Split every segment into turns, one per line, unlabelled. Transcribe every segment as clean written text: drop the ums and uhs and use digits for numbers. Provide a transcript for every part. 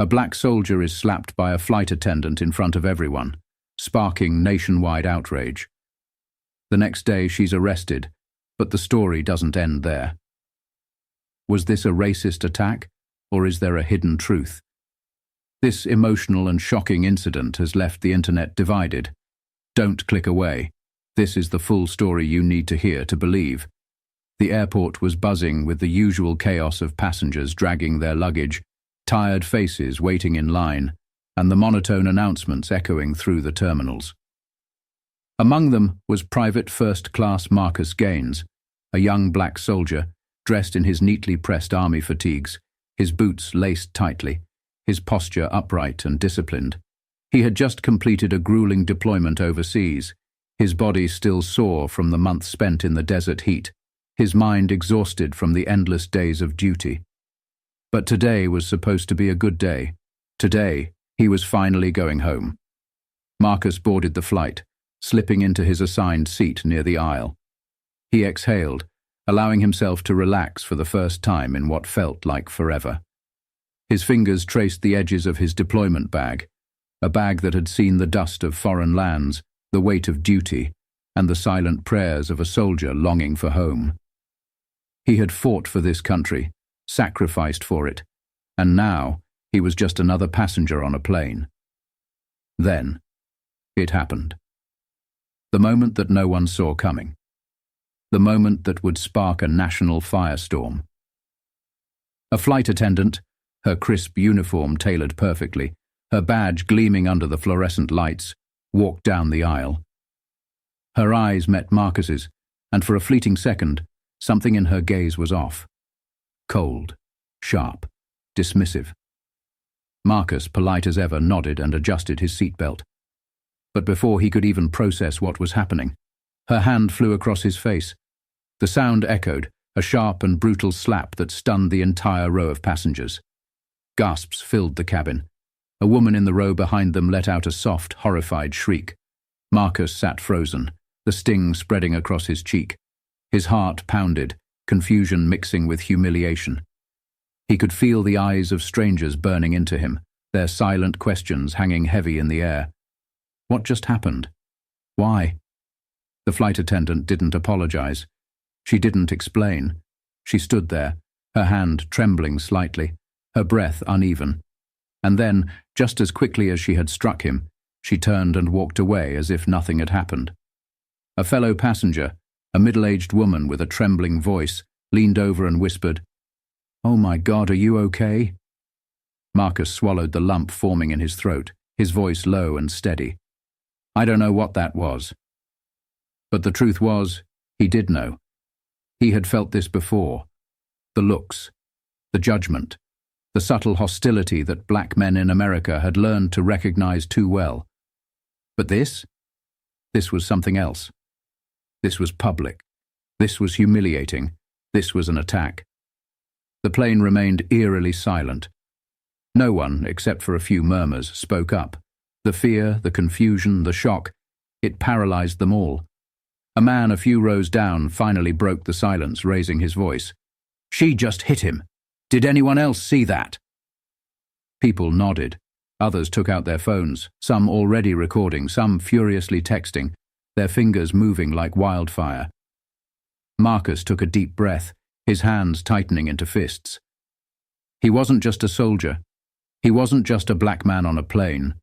A black soldier is slapped by a flight attendant in front of everyone, sparking nationwide outrage. The next day she's arrested, but the story doesn't end there. Was this a racist attack, or is there a hidden truth? This emotional and shocking incident has left the internet divided. Don't click away. This is the full story you need to hear to believe. The airport was buzzing with the usual chaos of passengers dragging their luggage, tired faces waiting in line, and the monotone announcements echoing through the terminals. Among them was Private First Class Marcus Gaines, a young black soldier, dressed in his neatly pressed army fatigues, his boots laced tightly, his posture upright and disciplined. He had just completed a grueling deployment overseas, his body still sore from the months spent in the desert heat, his mind exhausted from the endless days of duty. But today was supposed to be a good day. Today, he was finally going home. Marcus boarded the flight, slipping into his assigned seat near the aisle. He exhaled, allowing himself to relax for the first time in what felt like forever. His fingers traced the edges of his deployment bag, a bag that had seen the dust of foreign lands, the weight of duty, and the silent prayers of a soldier longing for home. He had fought for this country, sacrificed for it, and now he was just another passenger on a plane. Then, it happened. The moment that no one saw coming. The moment that would spark a national firestorm. A flight attendant, her crisp uniform tailored perfectly, her badge gleaming under the fluorescent lights, walked down the aisle. Her eyes met Marcus's, and for a fleeting second, something in her gaze was off. Cold, sharp, dismissive. Marcus, polite as ever, nodded and adjusted his seatbelt. But before he could even process what was happening, her hand flew across his face. The sound echoed, a sharp and brutal slap that stunned the entire row of passengers. Gasps filled the cabin. A woman in the row behind them let out a soft, horrified shriek. Marcus sat frozen, the sting spreading across his cheek. His heart pounded, confusion mixing with humiliation. He could feel the eyes of strangers burning into him, their silent questions hanging heavy in the air. What just happened? Why? The flight attendant didn't apologize. She didn't explain. She stood there, her hand trembling slightly, her breath uneven. And then, just as quickly as she had struck him, she turned and walked away as if nothing had happened. A fellow passenger, a middle-aged woman with a trembling voice, leaned over and whispered, "Oh my God, are you okay?" Marcus swallowed the lump forming in his throat, his voice low and steady. "I don't know what that was." But the truth was, he did know. He had felt this before. The looks, the judgment, the subtle hostility that black men in America had learned to recognize too well. But this was something else. This was public. This was humiliating. This was an attack. The plane remained eerily silent. No one, except for a few murmurs, spoke up. The fear, the confusion, the shock, it paralyzed them all. A man a few rows down finally broke the silence, raising his voice. "She just hit him. Did anyone else see that?" People nodded. Others took out their phones, some already recording, some furiously texting, their fingers moving like wildfire. Marcus took a deep breath, his hands tightening into fists. He wasn't just a soldier. He wasn't just a black man on a plane.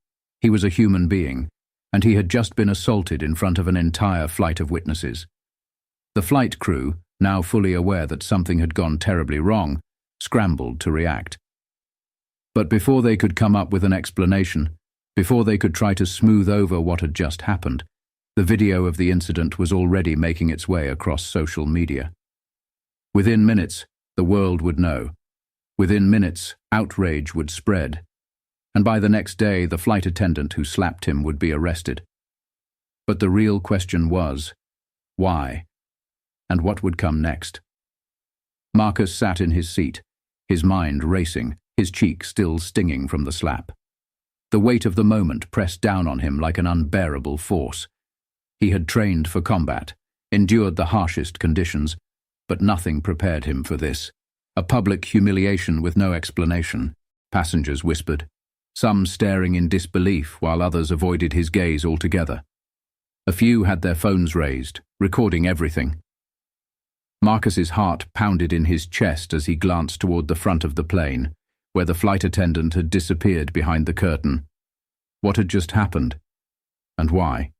He was a human being, and he had just been assaulted in front of an entire flight of witnesses. The flight crew, now fully aware that something had gone terribly wrong, scrambled to react. But before they could come up with an explanation, before they could try to smooth over what had just happened, the video of the incident was already making its way across social media. Within minutes, the world would know. Within minutes, outrage would spread. And by the next day, the flight attendant who slapped him would be arrested. But the real question was, why? And what would come next? Marcus sat in his seat, his mind racing, his cheek still stinging from the slap. The weight of the moment pressed down on him like an unbearable force. He had trained for combat, endured the harshest conditions, but nothing prepared him for this. A public humiliation with no explanation. passengers whispered, some staring in disbelief while others avoided his gaze altogether. A few had their phones raised, recording everything. Marcus's heart pounded in his chest as he glanced toward the front of the plane, where the flight attendant had disappeared behind the curtain. What had just happened? And why?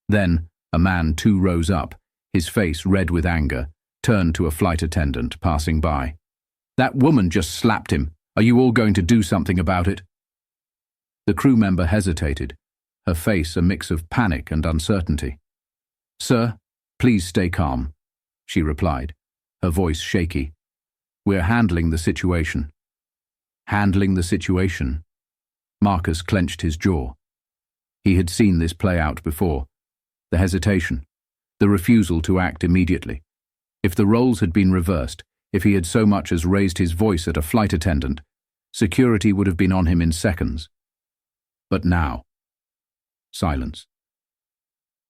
Then, a man 2 rows up, his face red with anger, turned to a flight attendant passing by. "That woman just slapped him. Are you all going to do something about it?" The crew member hesitated, her face a mix of panic and uncertainty. "Sir, please stay calm," she replied, her voice shaky. "We're handling the situation." Handling the situation? Marcus clenched his jaw. He had seen this play out before. The hesitation, the refusal to act immediately. If the roles had been reversed, if he had so much as raised his voice at a flight attendant, security would have been on him in seconds. But now, silence.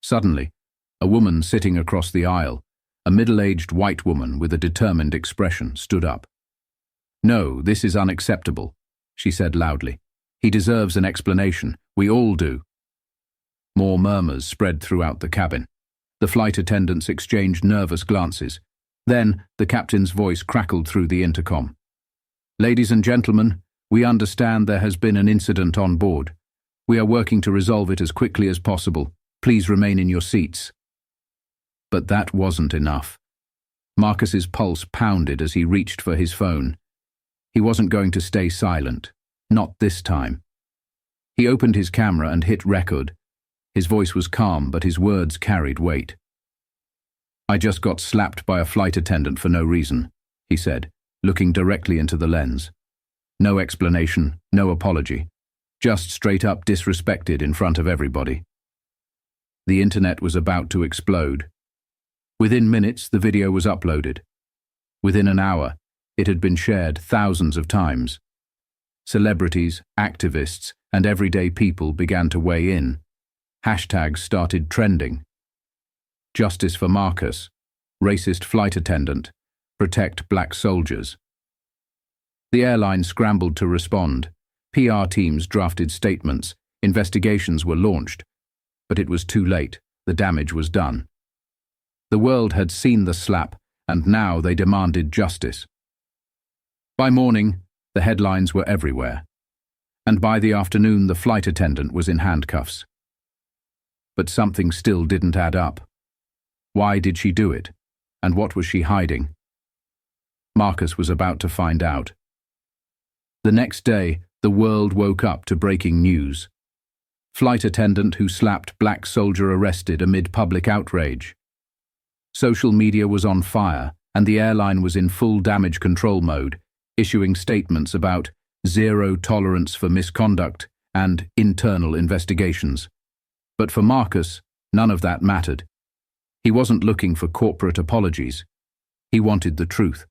Suddenly, a woman sitting across the aisle, a middle-aged white woman with a determined expression, stood up. "No, this is unacceptable," she said loudly. "He deserves an explanation. We all do." More murmurs spread throughout the cabin. The flight attendants exchanged nervous glances. Then, the captain's voice crackled through the intercom. "Ladies and gentlemen, we understand there has been an incident on board. We are working to resolve it as quickly as possible. Please remain in your seats." But that wasn't enough. Marcus's pulse pounded as he reached for his phone. He wasn't going to stay silent. Not this time. He opened his camera and hit record. His voice was calm, but his words carried weight. "I just got slapped by a flight attendant for no reason," he said, looking directly into the lens. "No explanation, no apology. Just straight up disrespected in front of everybody." The internet was about to explode. Within minutes, the video was uploaded. Within an hour, it had been shared thousands of times. Celebrities, activists, and everyday people began to weigh in. Hashtags started trending. Justice for Marcus, racist flight attendant, protect black soldiers. The airline scrambled to respond. PR teams drafted statements, investigations were launched. But it was too late, the damage was done. The world had seen the slap, and now they demanded justice. By morning, the headlines were everywhere. And by the afternoon, the flight attendant was in handcuffs. But something still didn't add up. Why did she do it? And what was she hiding? Marcus was about to find out. The next day, the world woke up to breaking news. Flight attendant who slapped black soldier arrested amid public outrage. Social media was on fire, and the airline was in full damage control mode, issuing statements about zero tolerance for misconduct and internal investigations. But for Marcus, none of that mattered. He wasn't looking for corporate apologies. He wanted the truth.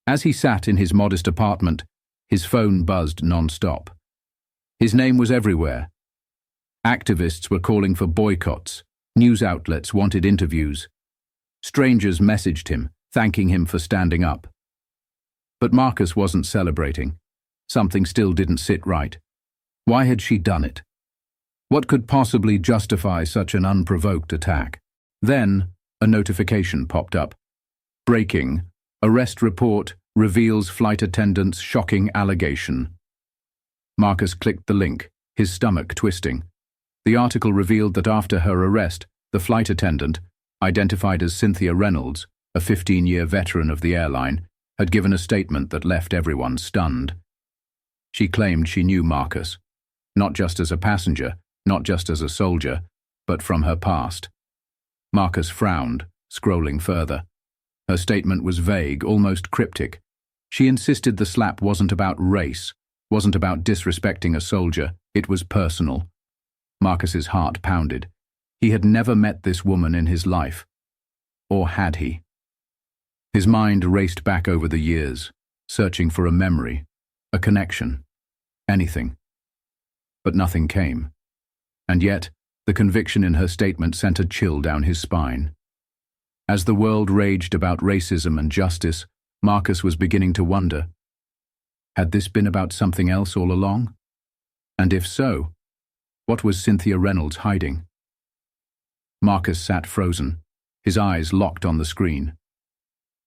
As he sat in his modest apartment, his phone buzzed non-stop. His name was everywhere. Activists were calling for boycotts. News outlets wanted interviews. Strangers messaged him, thanking him for standing up. But Marcus wasn't celebrating. Something still didn't sit right. Why had she done it? What could possibly justify such an unprovoked attack? Then, a notification popped up. Breaking. Arrest report reveals flight attendant's shocking allegation. Marcus clicked the link, his stomach twisting. The article revealed that after her arrest, the flight attendant, identified as Cynthia Reynolds, a 15-year veteran of the airline, had given a statement that left everyone stunned. She claimed she knew Marcus, not just as a passenger, not just as a soldier, but from her past. Marcus frowned, scrolling further. Her statement was vague, almost cryptic. She insisted the slap wasn't about race, wasn't about disrespecting a soldier, it was personal. Marcus's heart pounded. He had never met this woman in his life. Or had he? His mind raced back over the years, searching for a memory, a connection, anything. But nothing came. And yet, the conviction in her statement sent a chill down his spine. As the world raged about racism and justice, Marcus was beginning to wonder. Had this been about something else all along? And if so, what was Cynthia Reynolds hiding? Marcus sat frozen, his eyes locked on the screen.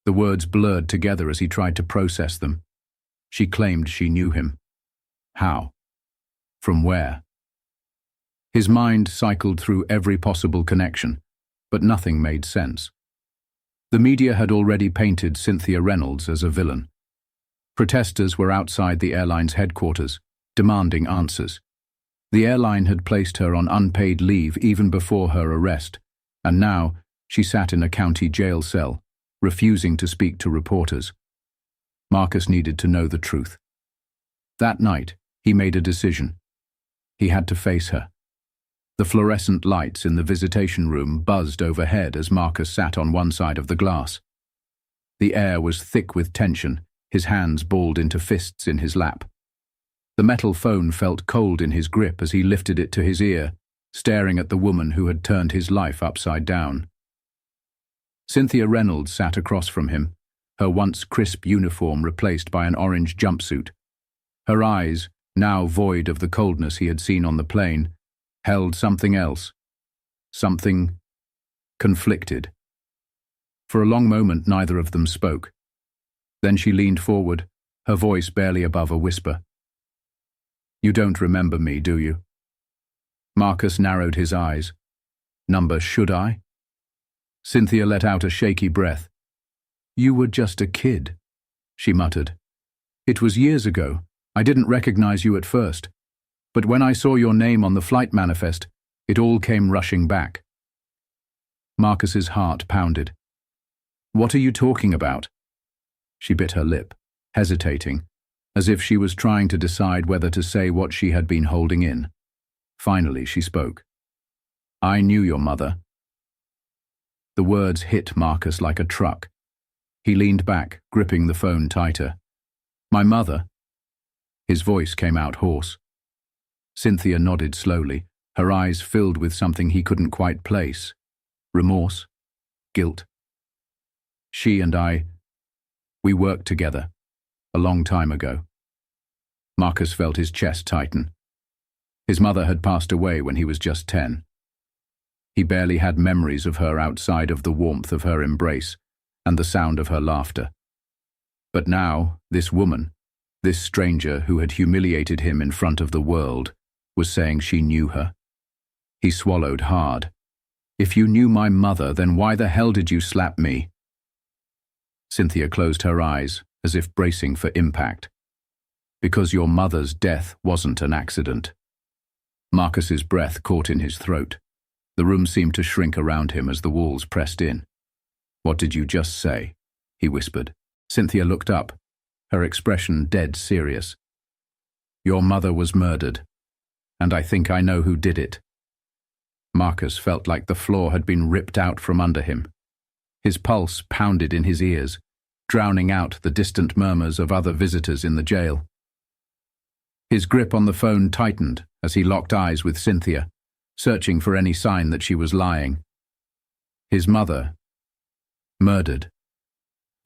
The words blurred together as he tried to process them. She claimed she knew him. How? From where? His mind cycled through every possible connection, but nothing made sense. The media had already painted Cynthia Reynolds as a villain. Protesters were outside the airline's headquarters, demanding answers. The airline had placed her on unpaid leave even before her arrest, and now she sat in a county jail cell, refusing to speak to reporters. Marcus needed to know the truth. That night, he made a decision. He had to face her. The fluorescent lights in the visitation room buzzed overhead as Marcus sat on one side of the glass. The air was thick with tension, his hands balled into fists in his lap. The metal phone felt cold in his grip as he lifted it to his ear, staring at the woman who had turned his life upside down. Cynthia Reynolds sat across from him, her once crisp uniform replaced by an orange jumpsuit. Her eyes, now void of the coldness he had seen on the plane, held something else. Something conflicted. For a long moment, neither of them spoke. Then she leaned forward, her voice barely above a whisper. "You don't remember me, do you?" Marcus narrowed his eyes. "Number should I?" Cynthia let out a shaky breath. "You were just a kid," she muttered. "It was years ago. I didn't recognize you at first. But when I saw your name on the flight manifest, it all came rushing back." Marcus's heart pounded. "What are you talking about?" She bit her lip, hesitating, as if she was trying to decide whether to say what she had been holding in. Finally, she spoke. "I knew your mother." The words hit Marcus like a truck. He leaned back, gripping the phone tighter. "My mother?" His voice came out hoarse. Cynthia nodded slowly, her eyes filled with something he couldn't quite place. Remorse? Guilt? "She and we worked together, a long time ago." Marcus felt his chest tighten. His mother had passed away when he was just 10. He barely had memories of her outside of the warmth of her embrace and the sound of her laughter. But now, this woman, this stranger who had humiliated him in front of the world, was saying she knew her. He swallowed hard. "If you knew my mother, then why the hell did you slap me?" Cynthia closed her eyes, as if bracing for impact. "Because your mother's death wasn't an accident." Marcus's breath caught in his throat. The room seemed to shrink around him as the walls pressed in. "What did you just say?" he whispered. Cynthia looked up, her expression dead serious. "Your mother was murdered, and I think I know who did it." Marcus felt like the floor had been ripped out from under him. His pulse pounded in his ears, drowning out the distant murmurs of other visitors in the jail. His grip on the phone tightened as he locked eyes with Cynthia, searching for any sign that she was lying. His mother, murdered.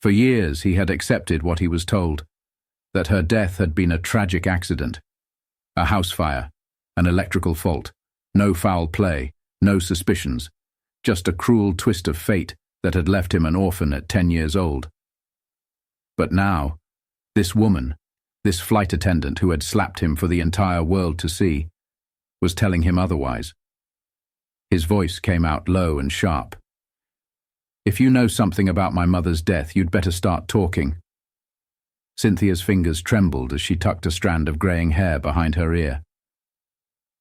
For years he had accepted what he was told, that her death had been a tragic accident, a house fire, an electrical fault, no foul play, no suspicions, just a cruel twist of fate that had left him an orphan at 10 years old. But now, this woman, this flight attendant who had slapped him for the entire world to see, was telling him otherwise. His voice came out low and sharp. "If you know something about my mother's death, you'd better start talking." Cynthia's fingers trembled as she tucked a strand of graying hair behind her ear.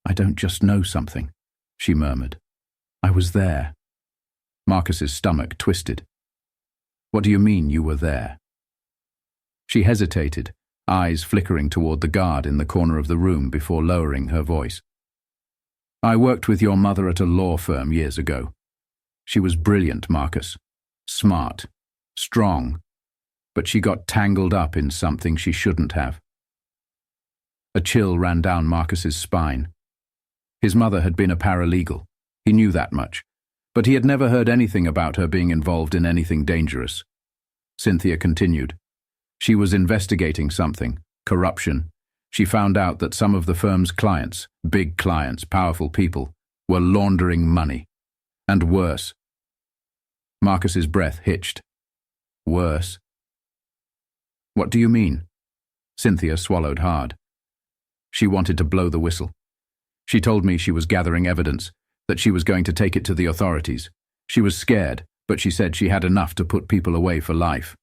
"I don't just know something," she murmured. "I was there." Marcus's stomach twisted. "What do you mean you were there?" She hesitated, eyes flickering toward the guard in the corner of the room before lowering her voice. "I worked with your mother at a law firm years ago. She was brilliant, Marcus. Smart. Strong. But she got tangled up in something she shouldn't have." A chill ran down Marcus's spine. His mother had been a paralegal. He knew that much. But he had never heard anything about her being involved in anything dangerous. Cynthia continued. "She was investigating something, corruption. She found out that some of the firm's clients, big clients, powerful people, were laundering money. And worse. Marcus's breath hitched. Worse? What do you mean? Cynthia swallowed hard. She wanted to blow the whistle. She told me she was gathering evidence, that she was going to take it to the authorities. She was scared, but she said she had enough to put people away for life.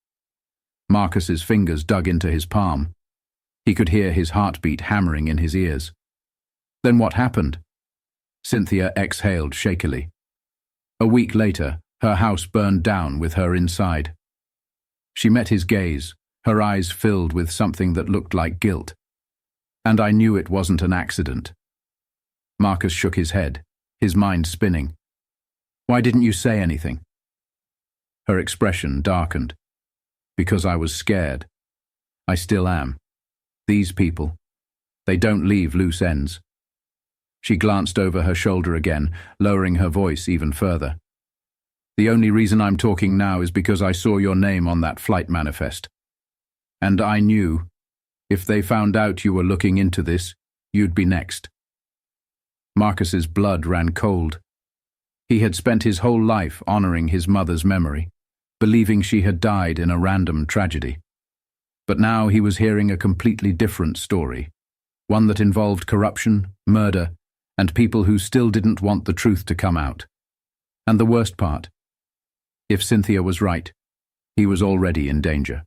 Marcus's fingers dug into his palm. He could hear his heartbeat hammering in his ears. Then what happened? Cynthia exhaled shakily. A week later, her house burned down with her inside. She met his gaze, her eyes filled with something that looked like guilt. And I knew it wasn't an accident. Marcus shook his head, his mind spinning. Why didn't you say anything? Her expression darkened. Because I was scared. I still am. These people, they don't leave loose ends. She glanced over her shoulder again, lowering her voice even further. The only reason I'm talking now is because I saw your name on that flight manifest. And I knew, if they found out you were looking into this, you'd be next. Marcus's blood ran cold. He had spent his whole life honoring his mother's memory, believing she had died in a random tragedy. But now he was hearing a completely different story, one that involved corruption, murder, and people who still didn't want the truth to come out. And the worst part, if Cynthia was right, he was already in danger.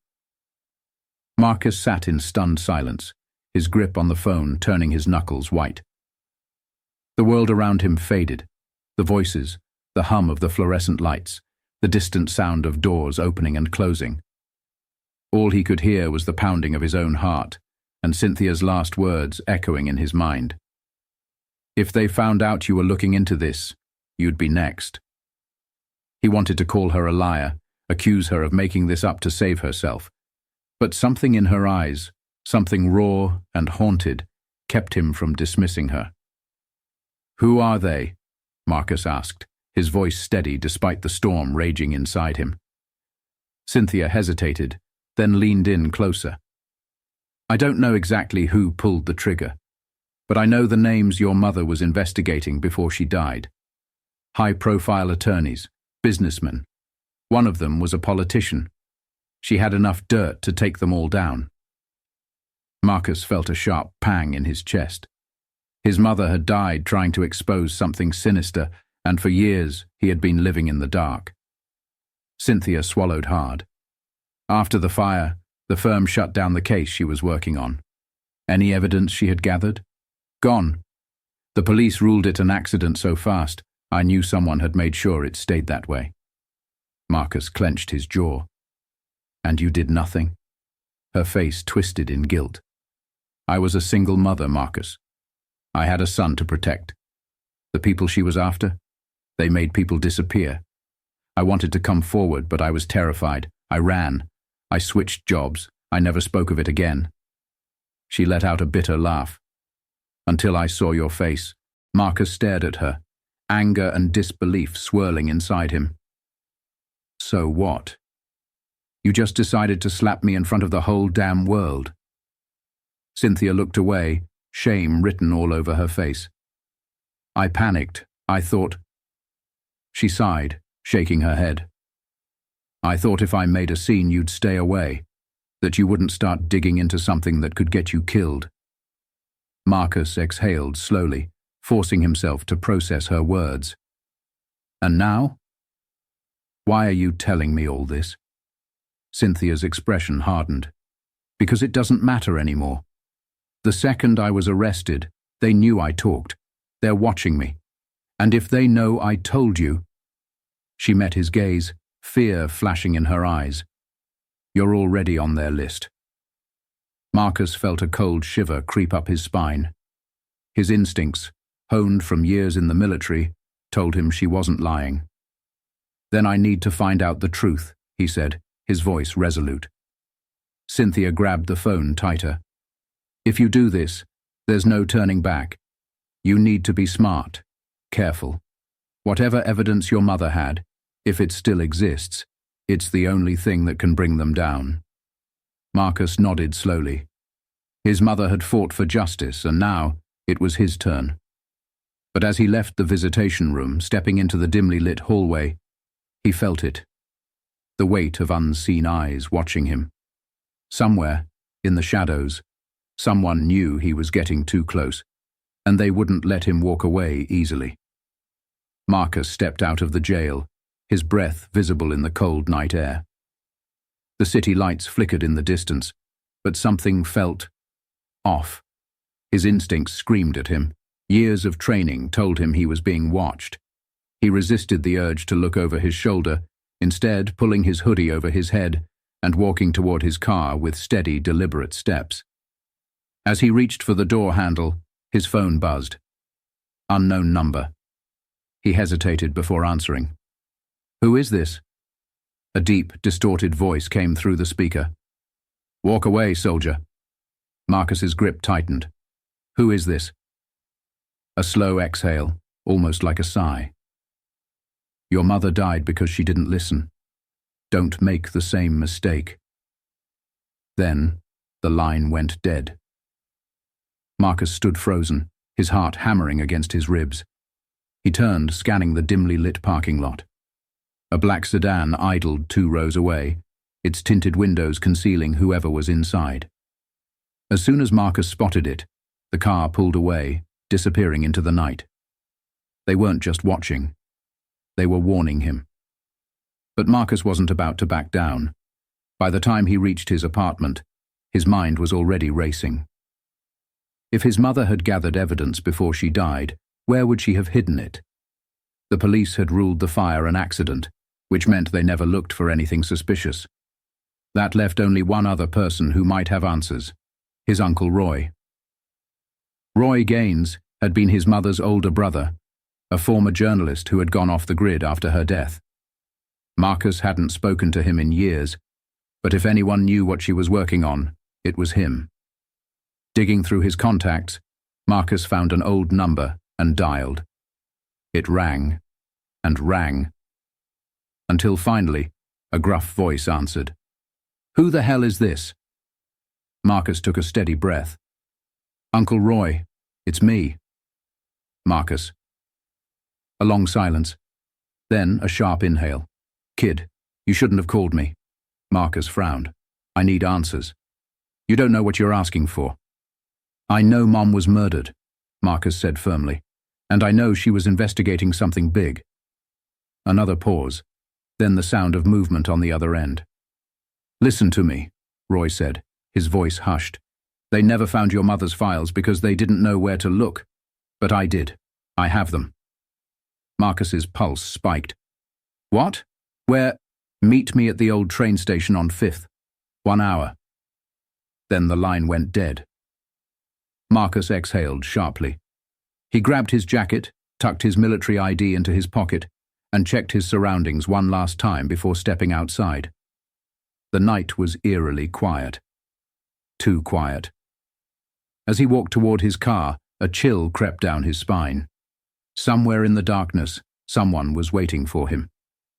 Marcus sat in stunned silence, his grip on the phone turning his knuckles white. The world around him faded, the voices, the hum of the fluorescent lights, the distant sound of doors opening and closing. All he could hear was the pounding of his own heart, and Cynthia's last words echoing in his mind. If they found out you were looking into this, you'd be next. He wanted to call her a liar, accuse her of making this up to save herself. But something in her eyes, something raw and haunted, kept him from dismissing her. Who are they? Marcus asked, his voice steady despite the storm raging inside him. Cynthia hesitated, then leaned in closer. I don't know exactly who pulled the trigger, but I know the names your mother was investigating before she died. High-profile attorneys, businessmen. One of them was a politician. She had enough dirt to take them all down. Marcus felt a sharp pang in his chest. His mother had died trying to expose something sinister, and for years he had been living in the dark. Cynthia swallowed hard. After the fire, the firm shut down the case she was working on. Any evidence she had gathered? Gone. The police ruled it an accident so fast, I knew someone had made sure it stayed that way. Marcus clenched his jaw. And you did nothing? Her face twisted in guilt. I was a single mother, Marcus. I had a son to protect. The people she was after? They made people disappear. I wanted to come forward, but I was terrified. I ran. I switched jobs. I never spoke of it again. She let out a bitter laugh. Until I saw your face. Marcus stared at her, anger and disbelief swirling inside him. So what? You just decided to slap me in front of the whole damn world. Cynthia looked away, shame written all over her face. I panicked. I thought... She sighed, shaking her head. I thought if I made a scene you'd stay away, that you wouldn't start digging into something that could get you killed. Marcus exhaled slowly, forcing himself to process her words. And now? Why are you telling me all this? Cynthia's expression hardened. Because it doesn't matter anymore. The second I was arrested, they knew I talked. They're watching me. And if they know I told you... She met his gaze, fear flashing in her eyes. You're already on their list. Marcus felt a cold shiver creep up his spine. His instincts, honed from years in the military, told him she wasn't lying. Then I need to find out the truth, he said, his voice resolute. Cynthia grabbed the phone tighter. If you do this, there's no turning back. You need to be smart, careful. Whatever evidence your mother had, if it still exists, it's the only thing that can bring them down. Marcus nodded slowly. His mother had fought for justice, and now it was his turn. But as he left the visitation room, stepping into the dimly lit hallway, he felt it. The weight of unseen eyes watching him. Somewhere, in the shadows, someone knew he was getting too close, and they wouldn't let him walk away easily. Marcus stepped out of the jail, his breath visible in the cold night air. The city lights flickered in the distance, but something felt off. His instincts screamed at him. Years of training told him he was being watched. He resisted the urge to look over his shoulder, instead pulling his hoodie over his head and walking toward his car with steady, deliberate steps. As he reached for the door handle, his phone buzzed. Unknown number. He hesitated before answering. "Who is this?" A deep, distorted voice came through the speaker. "Walk away, soldier." Marcus's grip tightened. "Who is this?" A slow exhale, almost like a sigh. "Your mother died because she didn't listen. Don't make the same mistake." Then, the line went dead. Marcus stood frozen, his heart hammering against his ribs. He turned, scanning the dimly lit parking lot. A black sedan idled 2 rows away, its tinted windows concealing whoever was inside. As soon as Marcus spotted it, the car pulled away, disappearing into the night. They weren't just watching. They were warning him. But Marcus wasn't about to back down. By the time he reached his apartment, his mind was already racing. If his mother had gathered evidence before she died, where would she have hidden it? The police had ruled the fire an accident, which meant they never looked for anything suspicious. That left only one other person who might have answers: his Uncle Roy. Roy Gaines had been his mother's older brother, a former journalist who had gone off the grid after her death. Marcus hadn't spoken to him in years, but if anyone knew what she was working on, it was him. Digging through his contacts, Marcus found an old number and dialed. It rang and rang, until finally a gruff voice answered. "Who the hell is this?" Marcus took a steady breath. "Uncle Roy, it's me." Marcus. A long silence. Then a sharp inhale. "Kid, you shouldn't have called me." Marcus frowned. "I need answers." "You don't know what you're asking for." "I know Mom was murdered," Marcus said firmly, "and I know she was investigating something big." Another pause, then the sound of movement on the other end. "Listen to me," Roy said, his voice hushed. "They never found your mother's files because they didn't know where to look. But I did. I have them." Marcus's pulse spiked. "What? Where?" "Meet me at the old train station on 5th. 1 hour." Then the line went dead. Marcus exhaled sharply. He grabbed his jacket, tucked his military ID into his pocket, and checked his surroundings one last time before stepping outside. The night was eerily quiet. Too quiet. As he walked toward his car, a chill crept down his spine. Somewhere in the darkness, someone was waiting for him,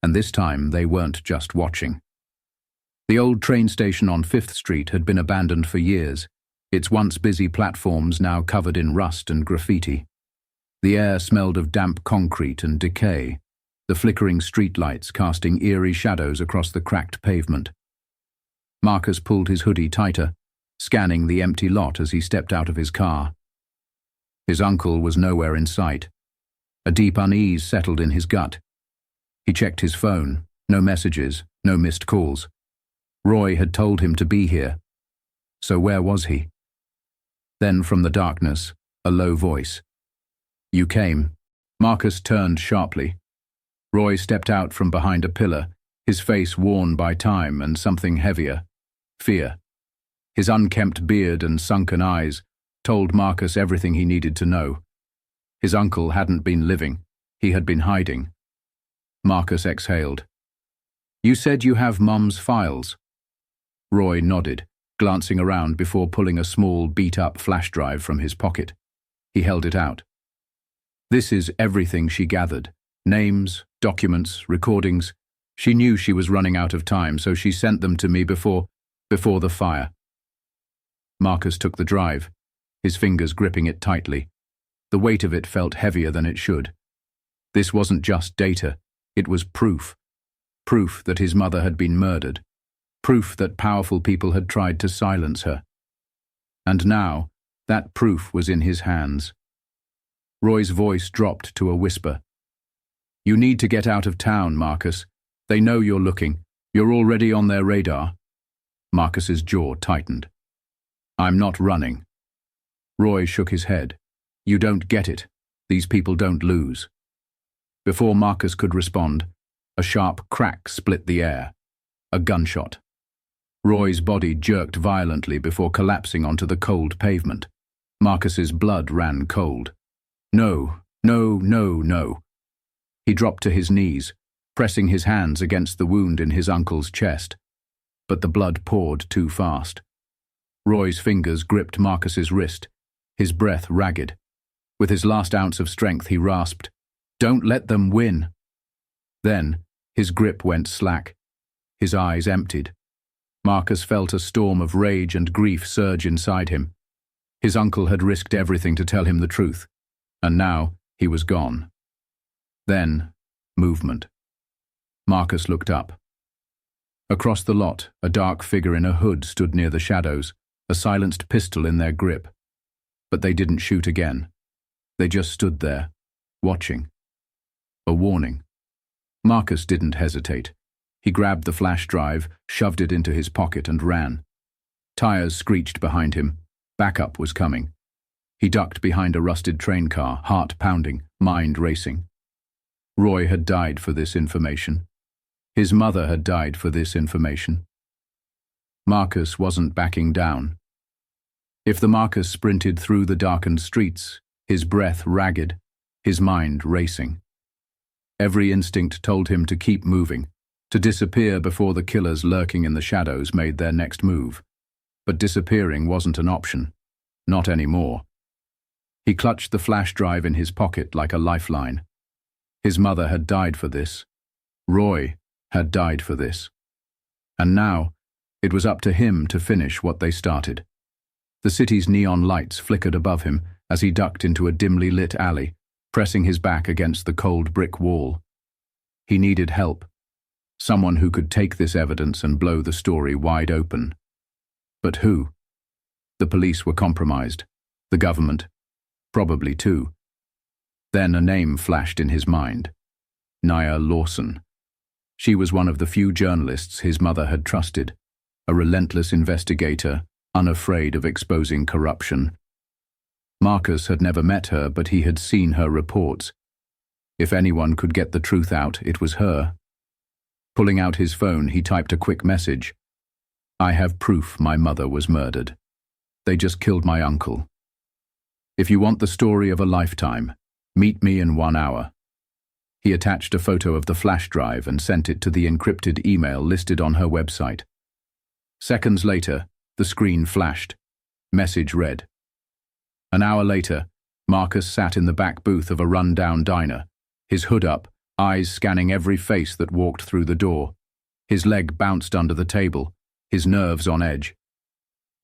and this time they weren't just watching. The old train station on 5th Street had been abandoned for years, its once busy platforms now covered in rust and graffiti. The air smelled of damp concrete and decay, the flickering streetlights casting eerie shadows across the cracked pavement. Marcus pulled his hoodie tighter, scanning the empty lot as he stepped out of his car. His uncle was nowhere in sight. A deep unease settled in his gut. He checked his phone. No messages, no missed calls. Roy had told him to be here. So where was he? Then from the darkness, a low voice. "You came." Marcus turned sharply. Roy stepped out from behind a pillar, his face worn by time and something heavier: fear. His unkempt beard and sunken eyes told Marcus everything he needed to know. His uncle hadn't been living, he had been hiding. Marcus exhaled. "You said you have Mum's files." Roy nodded, glancing around before pulling a small, beat-up flash drive from his pocket. He held it out. "This is everything she gathered. Names, documents, recordings. She knew she was running out of time, so she sent them to me before the fire." Marcus took the drive, his fingers gripping it tightly. The weight of it felt heavier than it should. This wasn't just data, it was proof. Proof that his mother had been murdered. Proof that powerful people had tried to silence her. And now, that proof was in his hands. Roy's voice dropped to a whisper. "You need to get out of town, Marcus. They know you're looking. You're already on their radar." Marcus's jaw tightened. "I'm not running." Roy shook his head. "You don't get it. These people don't lose." Before Marcus could respond, a sharp crack split the air. A gunshot. Roy's body jerked violently before collapsing onto the cold pavement. Marcus's blood ran cold. No, no, no, no. He dropped to his knees, pressing his hands against the wound in his uncle's chest. But the blood poured too fast. Roy's fingers gripped Marcus's wrist, his breath ragged. With his last ounce of strength, he rasped, "Don't let them win." Then, his grip went slack. His eyes emptied. Marcus felt a storm of rage and grief surge inside him. His uncle had risked everything to tell him the truth, and now he was gone. Then, movement. Marcus looked up. Across the lot, a dark figure in a hood stood near the shadows, a silenced pistol in their grip. But they didn't shoot again. They just stood there, watching. A warning. Marcus didn't hesitate. He grabbed the flash drive, shoved it into his pocket and ran. Tires screeched behind him. Backup was coming. He ducked behind a rusted train car, heart pounding, mind racing. Roy had died for this information. His mother had died for this information. Marcus wasn't backing down. If the Marcus sprinted through the darkened streets, his breath ragged, his mind racing. Every instinct told him to keep moving, to disappear before the killers lurking in the shadows made their next move. But disappearing wasn't an option. Not anymore. He clutched the flash drive in his pocket like a lifeline. His mother had died for this. Roy had died for this. And now, it was up to him to finish what they started. The city's neon lights flickered above him as he ducked into a dimly lit alley, pressing his back against the cold brick wall. He needed help. Someone who could take this evidence and blow the story wide open. But who? The police were compromised. The government. Probably too. Then a name flashed in his mind. Nia Lawson. She was one of the few journalists his mother had trusted. A relentless investigator, unafraid of exposing corruption. Marcus had never met her, but he had seen her reports. If anyone could get the truth out, it was her. Pulling out his phone, he typed a quick message. "I have proof my mother was murdered. They just killed my uncle. If you want the story of a lifetime, meet me in 1 hour." He attached a photo of the flash drive and sent it to the encrypted email listed on her website. Seconds later, the screen flashed. Message read. An hour later, Marcus sat in the back booth of a run-down diner, his hood up, eyes scanning every face that walked through the door. His leg bounced under the table, his nerves on edge.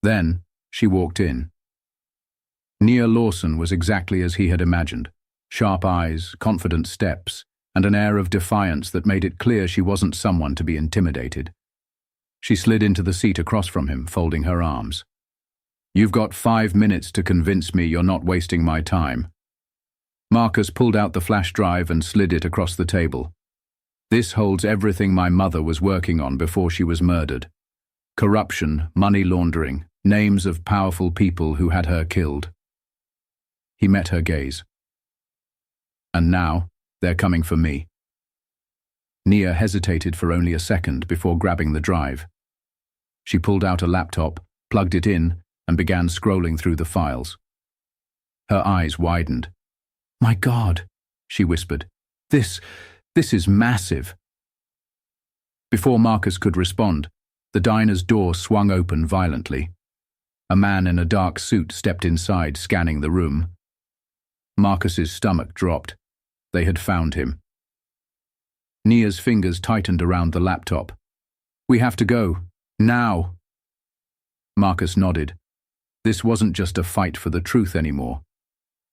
Then, she walked in. Nia Lawson was exactly as he had imagined. Sharp eyes, confident steps, and an air of defiance that made it clear she wasn't someone to be intimidated. She slid into the seat across from him, folding her arms. "You've got 5 minutes to convince me you're not wasting my time." Marcus pulled out the flash drive and slid it across the table. "This holds everything my mother was working on before she was murdered. Corruption, money laundering, names of powerful people who had her killed." He met her gaze. "And now, they're coming for me." Nia hesitated for only a second before grabbing the drive. She pulled out a laptop, plugged it in, and began scrolling through the files. Her eyes widened. "My God," she whispered. This is massive." Before Marcus could respond, the diner's door swung open violently. A man in a dark suit stepped inside, scanning the room. Marcus's stomach dropped. They had found him. Nia's fingers tightened around the laptop. "We have to go. Now." Marcus nodded. This wasn't just a fight for the truth anymore.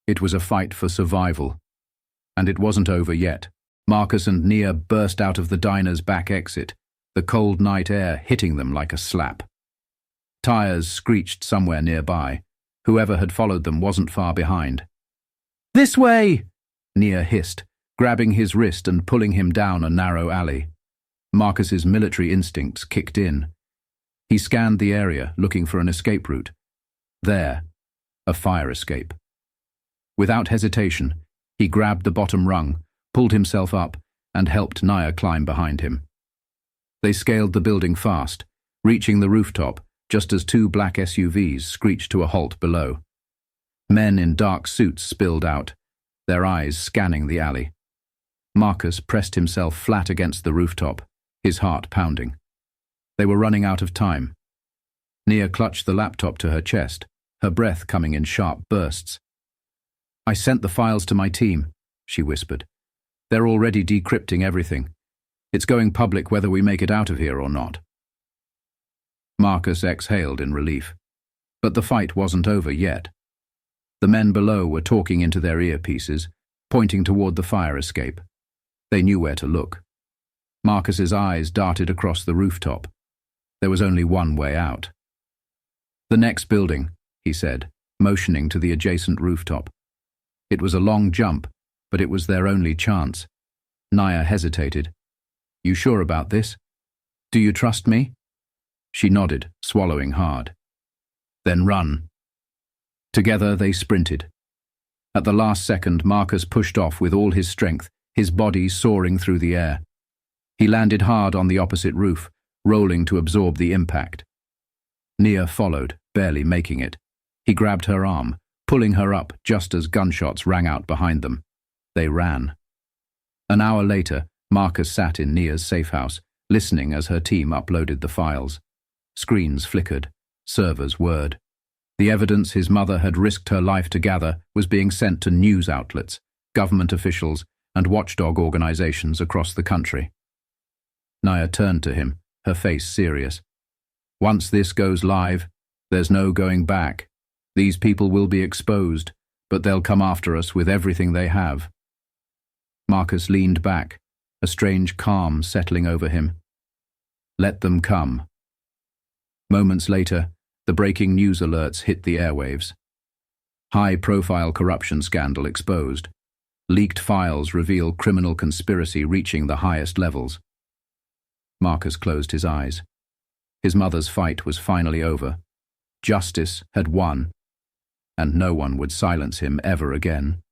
It was a fight for survival. And it wasn't over yet. Marcus and Nia burst out of the diner's back exit, the cold night air hitting them like a slap. Tires screeched somewhere nearby. Whoever had followed them wasn't far behind. "This way!" Nia hissed, grabbing his wrist and pulling him down a narrow alley. Marcus's military instincts kicked in. He scanned the area, looking for an escape route. There, a fire escape. Without hesitation, he grabbed the bottom rung, pulled himself up, and helped Nia climb behind him. They scaled the building fast, reaching the rooftop just as two black SUVs screeched to a halt below. Men in dark suits spilled out, their eyes scanning the alley. Marcus pressed himself flat against the rooftop, his heart pounding. They were running out of time. Nia clutched the laptop to her chest, her breath coming in sharp bursts. "I sent the files to my team," she whispered. "They're already decrypting everything. It's going public whether we make it out of here or not." Marcus exhaled in relief. But the fight wasn't over yet. The men below were talking into their earpieces, pointing toward the fire escape. They knew where to look. Marcus's eyes darted across the rooftop. There was only one way out. "The next building," he said, motioning to the adjacent rooftop. It was a long jump, but it was their only chance. Nia hesitated. "You sure about this? Do you trust me?" She nodded, swallowing hard. "Then run." Together they sprinted. At the last second, Marcus pushed off with all his strength, his body soaring through the air. He landed hard on the opposite roof, rolling to absorb the impact. Nia followed, barely making it. He grabbed her arm, pulling her up just as gunshots rang out behind them. They ran. An hour later, Marcus sat in Nia's safe house, listening as her team uploaded the files. Screens flickered, servers whirred. The evidence his mother had risked her life to gather was being sent to news outlets, government officials, and watchdog organizations across the country. Nia turned to him, her face serious. "Once this goes live, there's no going back. These people will be exposed, but they'll come after us with everything they have." Marcus leaned back, a strange calm settling over him. "Let them come." Moments later, the breaking news alerts hit the airwaves. High-profile corruption scandal exposed. Leaked files reveal criminal conspiracy reaching the highest levels. Marcus closed his eyes. His mother's fight was finally over. Justice had won, and no one would silence him ever again.